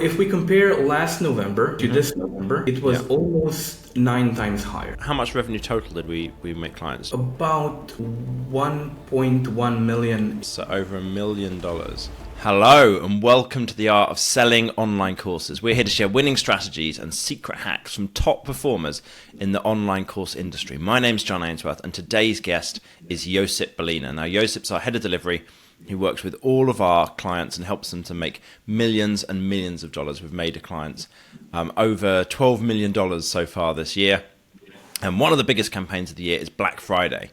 if we compare last November to this November, it was almost 9 times higher. How much revenue total did we make clients? About 1.1 million. So over $1 million. Hello and welcome to the Art of Selling Online Courses. We're here to share winning strategies and secret hacks from top performers in the online course industry. My name's John Ainsworth and today's guest is Josip Belina. Now Josip's our head of delivery. He works with all of our clients and helps them to make millions and millions of dollars. We've made clients over $12 million so far this year. And one of the biggest campaigns of the year is Black Friday.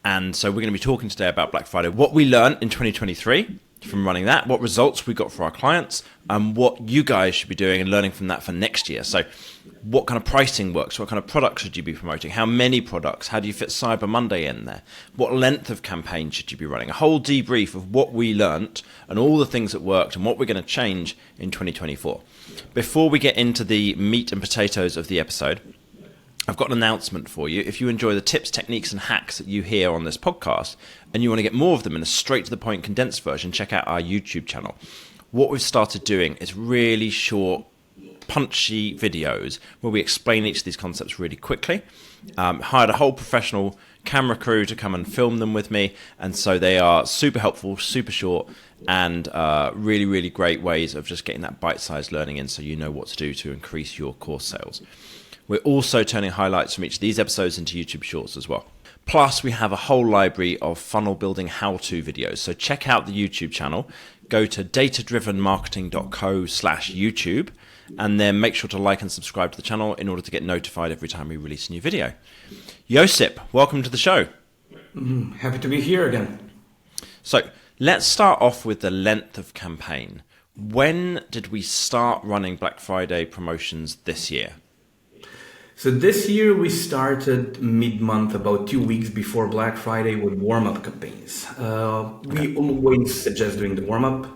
And so we're going to be talking today about Black Friday, what we learned in 2023 from running that, what results we got for our clients, and what you guys should be doing and learning from that for next year. So what kind of pricing works? What kind of products should you be promoting? How many products? How do you fit Cyber Monday in there? What length of campaign should you be running? A whole debrief of what we learnt and all the things that worked and what we're going to change in 2024. Before we get into the meat and potatoes of the episode, I've got an announcement for you. If you enjoy the tips, techniques, and hacks that you hear on this podcast, and you want to get more of them in a straight-to-the-point condensed version, check out our YouTube channel. What we've started doing is really short, punchy videos where we explain each of these concepts really quickly. Hired a whole professional camera crew to come and film them with me, and so they are super helpful, super short, and really, really great ways of just getting that bite-sized learning in so you know what to do to increase your course sales. We're also turning highlights from each of these episodes into YouTube Shorts as well. Plus, we have a whole library of funnel building how-to videos. So check out the YouTube channel. Go to datadrivenmarketing.co/YouTube and then make sure to like and subscribe to the channel in order to get notified every time we release a new video. Josip, welcome to the show. Happy to be here again. So let's start off with the length of campaign. When did we start running Black Friday promotions this year? So this year we started mid-month, about 2 weeks before Black Friday, with warm-up campaigns. We always suggest doing the warm-up,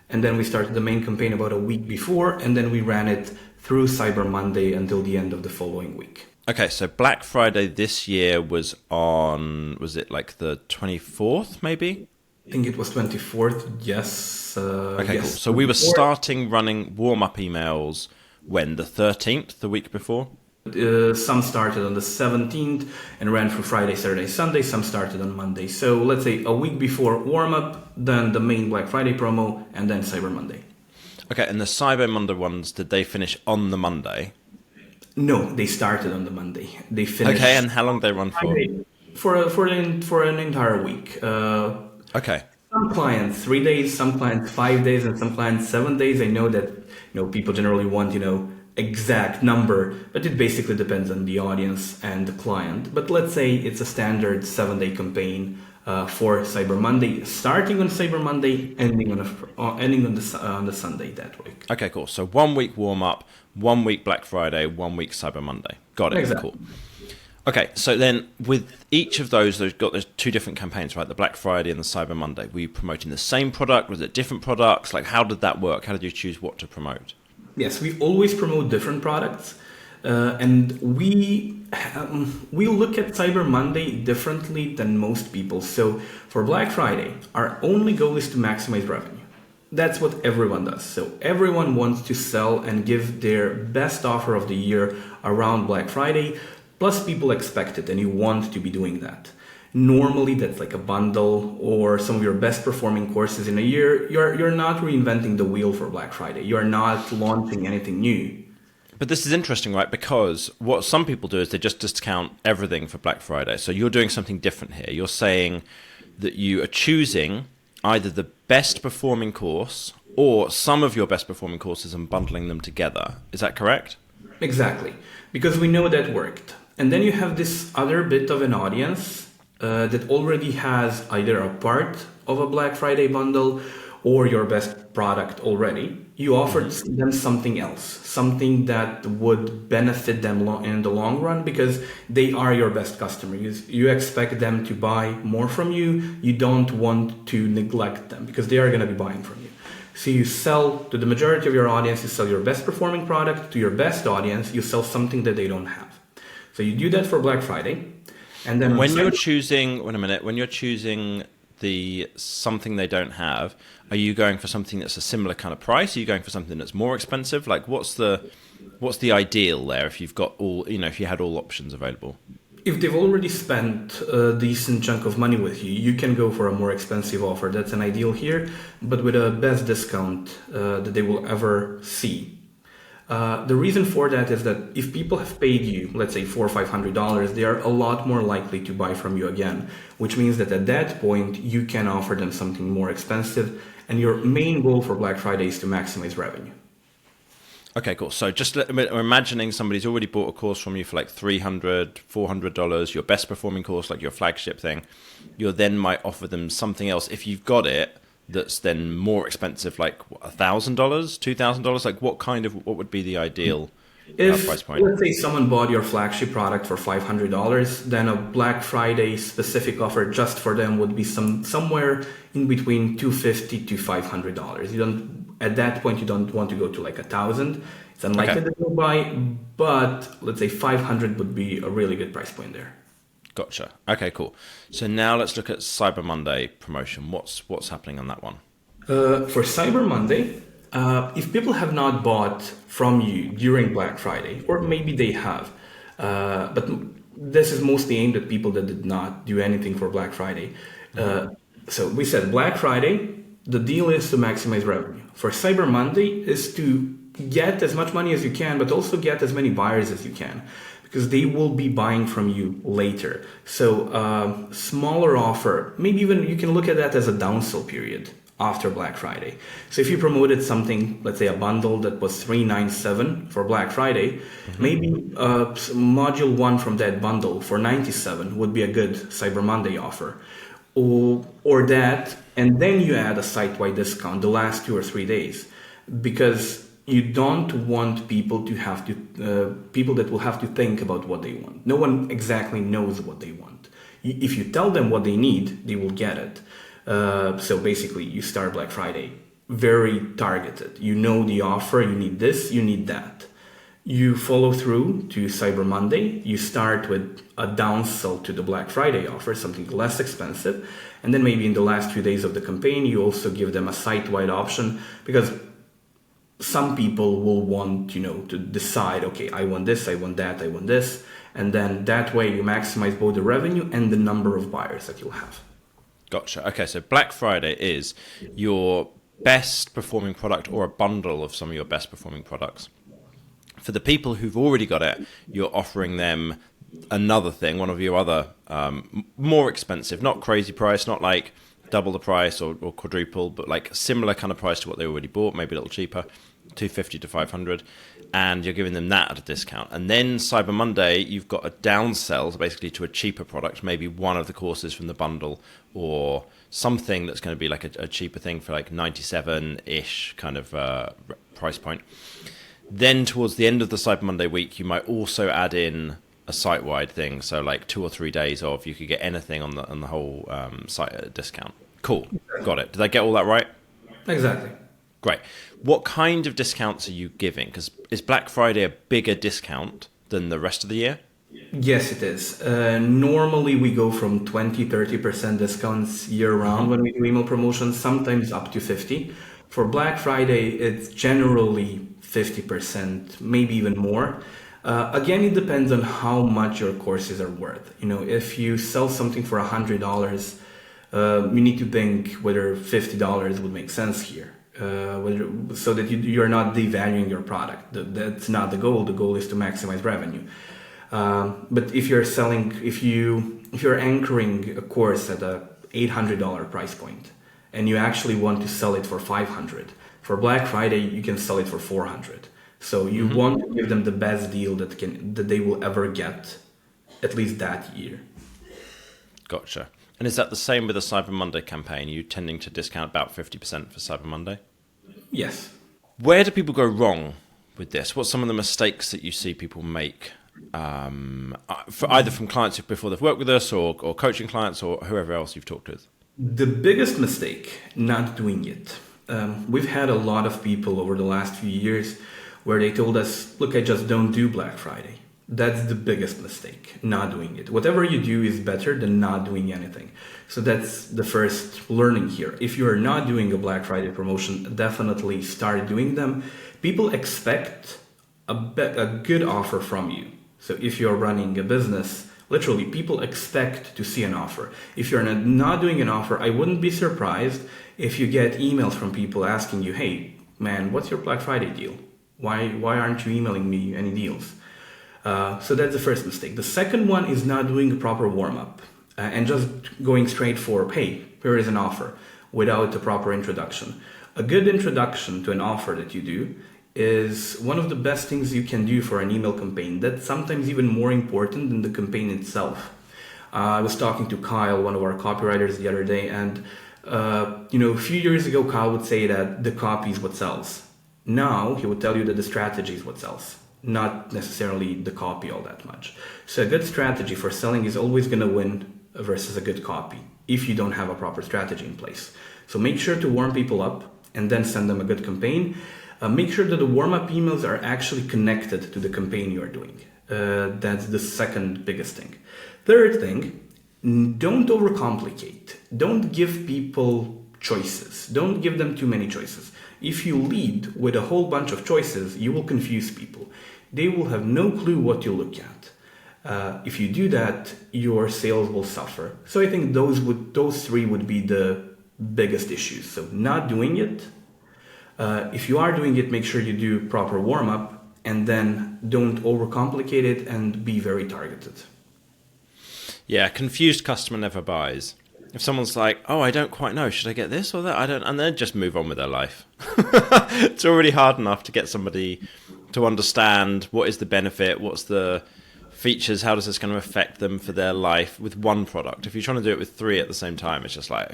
and then we started the main campaign about a week before, and then we ran it through Cyber Monday until the end of the following week. Okay, so Black Friday this year was it like the 24th maybe? I think it was 24th, yes. Okay, yes. cool. So we were starting running warm-up emails when? The 13th, the week before? Some started on the 17th and ran through Friday, Saturday, Sunday. Some started on Monday. So let's say a week before warm-up, then the main Black Friday promo, and then Cyber Monday. Okay, and the Cyber Monday ones, did they finish on the Monday? No, they started on the Monday. They finished. Okay, and how long did they run for? For an entire week. Okay. Some clients 3 days, some clients 5 days, and some clients 7 days. I know that people generally want exact number, but it basically depends on the audience and the client. But let's say it's a standard 7-day campaign for Cyber Monday, starting on Cyber Monday, ending on the Sunday that week. Okay, cool. So 1 week warm up, 1 week Black Friday, 1 week Cyber Monday. Got it. Exactly. Cool. Okay, so then with each of those, there's two different campaigns, right? The Black Friday and the Cyber Monday. Were you promoting the same product? Was it different products? Like, how did that work? How did you choose what to promote? Yes, we always promote different products, and we look at Cyber Monday differently than most people. So for Black Friday, our only goal is to maximize revenue. That's what everyone does. So everyone wants to sell and give their best offer of the year around Black Friday, plus people expect it and you want to be doing that. Normally that's like a bundle or some of your best performing courses in a year. You're not reinventing the wheel for Black Friday. You're not launching anything new. But this is interesting, right? Because what some people do is they just discount everything for Black Friday. So you're doing something different here. You're saying that you are choosing either the best performing course or some of your best performing courses and bundling them together. Is that correct? Exactly. Because we know that worked. And then you have this other bit of an audience that already has either a part of a Black Friday bundle or your best product already. You offered them something else, something that would benefit them in the long run because they are your best customer. You expect them to buy more from you. You don't want to neglect them because they are going to be buying from you. So you sell to the majority of your audience, you sell your best performing product. To your best audience, you sell something that they don't have. So you do that for Black Friday. And then when you're choosing something they don't have, are you going for something that's a similar kind of price? Are you going for something that's more expensive? Like, what's the ideal there if you've got all, if you had all options available? If they've already spent a decent chunk of money with you, you can go for a more expensive offer. That's an ideal here, but with a best discount that they will ever see. The reason for that is that if people have paid you, let's say $400 or $500, they are a lot more likely to buy from you again, which means that at that point you can offer them something more expensive, and your main goal for Black Friday is to maximize revenue. Okay, cool. So we're imagining somebody's already bought a course from you for like $300, $400, your best performing course, like your flagship thing. You then might offer them something else if you've got it that's then more expensive, like $1,000, $2,000. Like what would be the ideal price point? Let's say someone bought your flagship product for $500, then a Black Friday specific offer just for them would be somewhere in between $250 to $500. At that point, you don't want to go to like $1,000. It's unlikely that you'll buy, but let's say 500 would be a really good price point there. Gotcha. Okay, cool. So now let's look at Cyber Monday promotion. What's happening on that one? For Cyber Monday, if people have not bought from you during Black Friday, or maybe they have, but this is mostly aimed at people that did not do anything for Black Friday. So we said Black Friday, the deal is to maximize revenue. For Cyber Monday is to get as much money as you can, but also get as many buyers as you can, because they will be buying from you later. So smaller offer, maybe even you can look at that as a downsell period after Black Friday. So if you promoted something, let's say a bundle that was $397 for Black Friday, maybe module 1 from that bundle for $97 would be a good Cyber Monday offer. Or that, and then you add a site-wide discount the last 2 or 3 days, because you don't want people to have to people that will have to think about what they want. No one exactly knows what they want. If you tell them what they need, they will get it. So basically, you start Black Friday very targeted. You know the offer. You need this. You need that. You follow through to Cyber Monday. You start with a downsell to the Black Friday offer, something less expensive. And then maybe in the last few days of the campaign, you also give them a site-wide option, because some people will want, to decide, okay, I want this, I want that, I want this. And then that way you maximize both the revenue and the number of buyers that you'll have. Gotcha. Okay, so Black Friday is your best performing product or a bundle of some of your best performing products. For the people who've already got it, you're offering them another thing, one of your other more expensive, not crazy price, not like double the price or quadruple, but like similar kind of price to what they already bought, maybe a little cheaper, $250 to $500, and you're giving them that at a discount. And then Cyber Monday, you've got a downsell basically to a cheaper product, maybe one of the courses from the bundle or something that's going to be like a cheaper thing for like 97-ish kind of price point. Then towards the end of the Cyber Monday week, you might also add in a site-wide thing. So like 2 or 3 days of, you could get anything on the whole site at a discount. Cool. Got it. Did I get all that right? Exactly. Great. What kind of discounts are you giving? Because is Black Friday a bigger discount than the rest of the year? Yes, it is. Normally we go from 20-30% discounts year round when we do email promotions, sometimes up to 50. For Black Friday, it's generally 50%, maybe even more. Again, it depends on how much your courses are worth. If you sell something for $100, you need to think whether $50 would make sense here. So that you're not devaluing your product. That's not the goal. The goal is to maximize revenue. But if you're anchoring a course at a $800 price point, and you actually want to sell it for $500, for Black Friday you can sell it for $400. So you want to give them the best deal that they will ever get, at least that year. Gotcha. And is that the same with the Cyber Monday campaign? Are you tending to discount about 50% for Cyber Monday? Yes. Where do people go wrong with this? What's some of the mistakes that you see people make, either from clients before they've worked with us or coaching clients or whoever else you've talked with? The biggest mistake, not doing it. We've had a lot of people over the last few years where they told us, look, I just don't do Black Friday. That's the biggest mistake, not doing it. Whatever you do is better than not doing anything. So that's the first learning here. If you are not doing a Black Friday promotion, definitely start doing them. People expect a good offer from you. So if you're running a business, literally people expect to see an offer. If you're not doing an offer, I wouldn't be surprised if you get emails from people asking you, hey, man, what's your Black Friday deal? Why aren't you emailing me any deals? So that's the first mistake. The second one is not doing a proper warm-up and just going straight for, hey, here is an offer without a proper introduction. A good introduction to an offer that you do is one of the best things you can do for an email campaign. That's sometimes even more important than the campaign itself. I was talking to Kyle, one of our copywriters, the other day, and a few years ago, Kyle would say that the copy is what sells. Now he would tell you that the strategy is what sells, not necessarily the copy all that much. So a good strategy for selling is always going to win versus a good copy if you don't have a proper strategy in place. So make sure to warm people up and then send them a good campaign. Make sure that the warm-up emails are actually connected to the campaign you are doing. That's the second biggest thing. Third thing, don't overcomplicate. Don't give people choices. Don't give them too many choices. If you lead with a whole bunch of choices, you will confuse people. They will have no clue what you look at. If you do that, your sales will suffer. So I think those three would be the biggest issues. So not doing it. If you are doing it, make sure you do proper warm-up and then don't overcomplicate it and be very targeted. Yeah, confused customer never buys. If someone's like, oh, I don't quite know, should I get this or that? I don't, and then just move on with their life. It's already hard enough to get somebody to understand what is the benefit, what's the features, how does this going to affect them for their life with one product. If you're trying to do it with three at the same time, it's just like,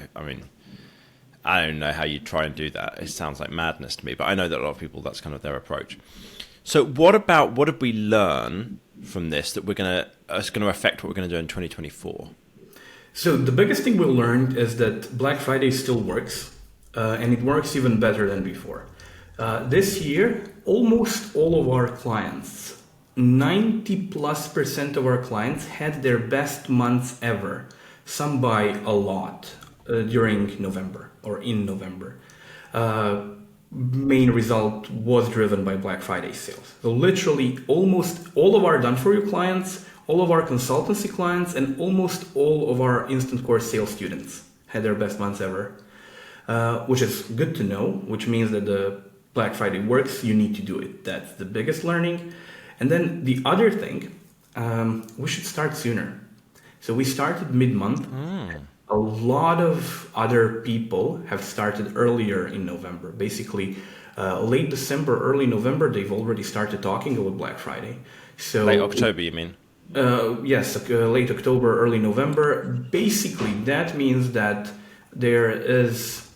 I don't know how you try and do that. It sounds like madness to me, but I know that a lot of people, that's kind of their approach. So what did we learn from this that is going to affect what we're going to do in 2024? So the biggest thing we learned is that Black Friday still works, and it works even better than before. This year, almost all of our clients, 90+% of our clients had their best months ever, some by a lot, during November or in November. Main result was driven by Black Friday sales. So literally almost all of our done-for-you clients, all of our consultancy clients, and almost all of our instant course sales students had their best months ever, which is good to know, which means that the Black Friday works, you need to do it. That's the biggest learning. And then the other thing, we should start sooner. So we started mid-month. A lot of other people have started earlier in November. Basically, late December, early November, they've already started talking about Black Friday. So late October, you mean? Yes, late October, early November. Basically, that means that there is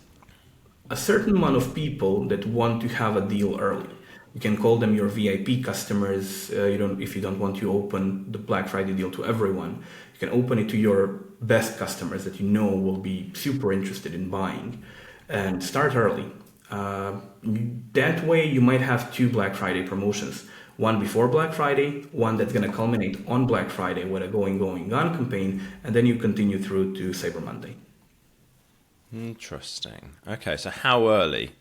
a certain amount of people that want to have a deal early. You can call them your VIP customers. If you don't want to open the Black Friday deal to everyone, you can open it to your best customers that you know will be super interested in buying, and start early. That way, you might have two Black Friday promotions. One before Black Friday, one that's going to culminate on Black Friday with a going on campaign, and then you continue through to Cyber Monday. Interesting. Okay, so how early?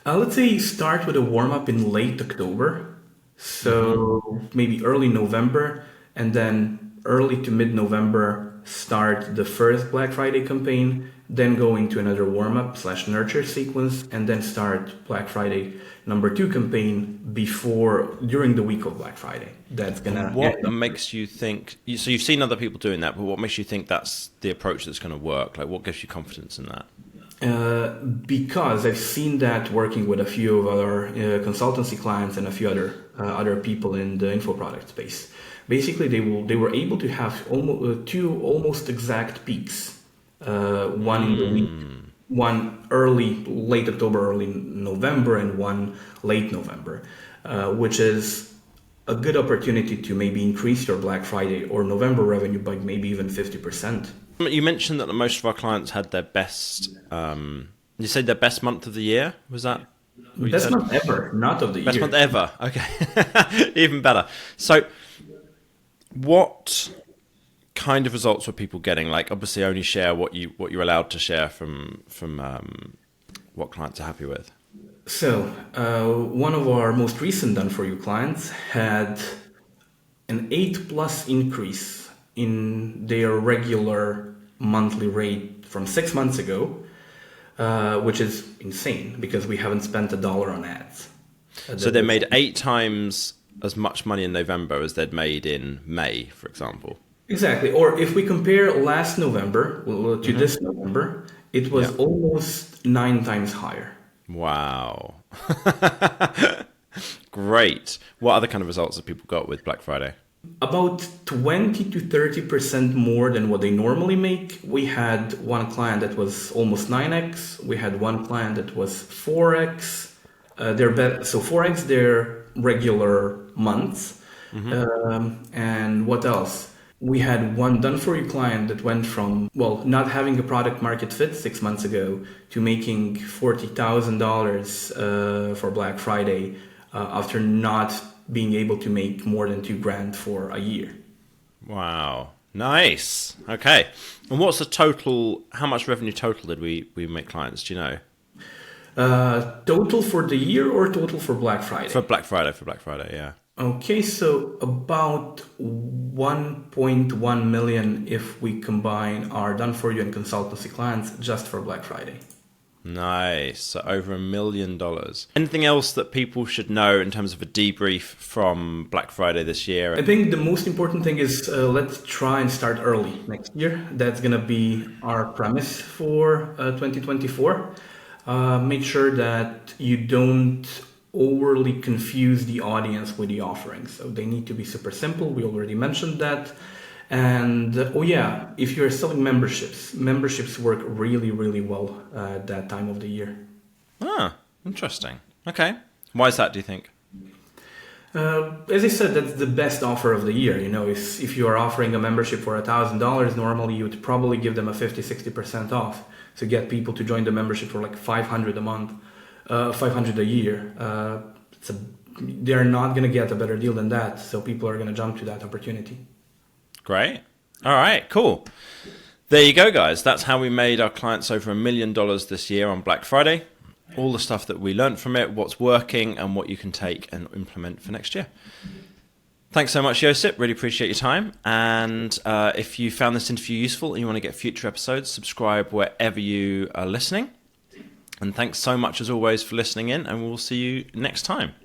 Let's say start with a warm-up in late October, so maybe early November, and then early to mid-November start the first Black Friday campaign, then go into another warm-up / nurture sequence, and then start Black Friday number 2 campaign during the week of Black Friday. That's gonna. What makes you think? So you've seen other people doing that, but what makes you think that's the approach that's going to work? Like, what gives you confidence in that? Because I've seen that working with a few of our consultancy clients and a few other people in the info product space. Basically, they were able to have two almost exact peaks. One in the week, one late October, early November, and one late November, which is a good opportunity to maybe increase your Black Friday or November revenue by maybe even 50%. You mentioned that most of our clients had their best, you said their best month of the year, was that? What you Best said? month ever, not of the Best year. month ever. Okay. Even better. So what kind of results were people getting? Like, obviously only share what you're allowed to share from what clients are happy with. So, one of our most recent done for you clients had an 8 plus increase in their regular monthly rate from 6 months ago, which is insane because we haven't spent a dollar on ads. So they made 8 times as much money in November as they'd made in May, for example. Exactly. Or if we compare last November to this November, it Yeah. was almost 9 times higher. Wow. Great. What other kind of results have people got with Black Friday? About 20 to 30% more than what they normally make. We had one client that was almost 9x. We had one client that was 4x. So 4x their regular months. And what else? We had one done for you client that went from, well, not having a product market fit 6 months ago to making $40,000 for Black Friday after not being able to make more than 2 grand for a year. Wow. Nice. Okay. And what's the total, how much revenue total did we make clients? Do you know? Total for the year or total for Black Friday? For Black Friday, yeah. Okay, so about 1.1 million if we combine our done for you and consultancy clients just for Black Friday. Nice. So over $1 million. Anything else that people should know in terms of a debrief from Black Friday this year? I think the most important thing is let's try and start early next year. That's going to be our premise for 2024. Make sure that you don't overly confuse the audience with the offerings. So they need to be super simple. We already mentioned that. And oh yeah, if you're selling memberships work really, really well at that time of the year. Ah, interesting. Okay. Why is that, do you think? As I said, that's the best offer of the year. You know, if you are offering a membership for $1,000, normally you would probably give them a 50-60% off to get people to join the membership for like $500 a month, $500 a year. They're not going to get a better deal than that. So people are going to jump to that opportunity. Great. All right, cool. There you go, guys. That's how we made our clients over $1 million this year on Black Friday. All the stuff that we learned from it, what's working, and what you can take and implement for next year. Thanks so much, Josip. Really appreciate your time. And if you found this interview useful and you want to get future episodes, subscribe wherever you are listening. And thanks so much, as always, for listening in, and we'll see you next time.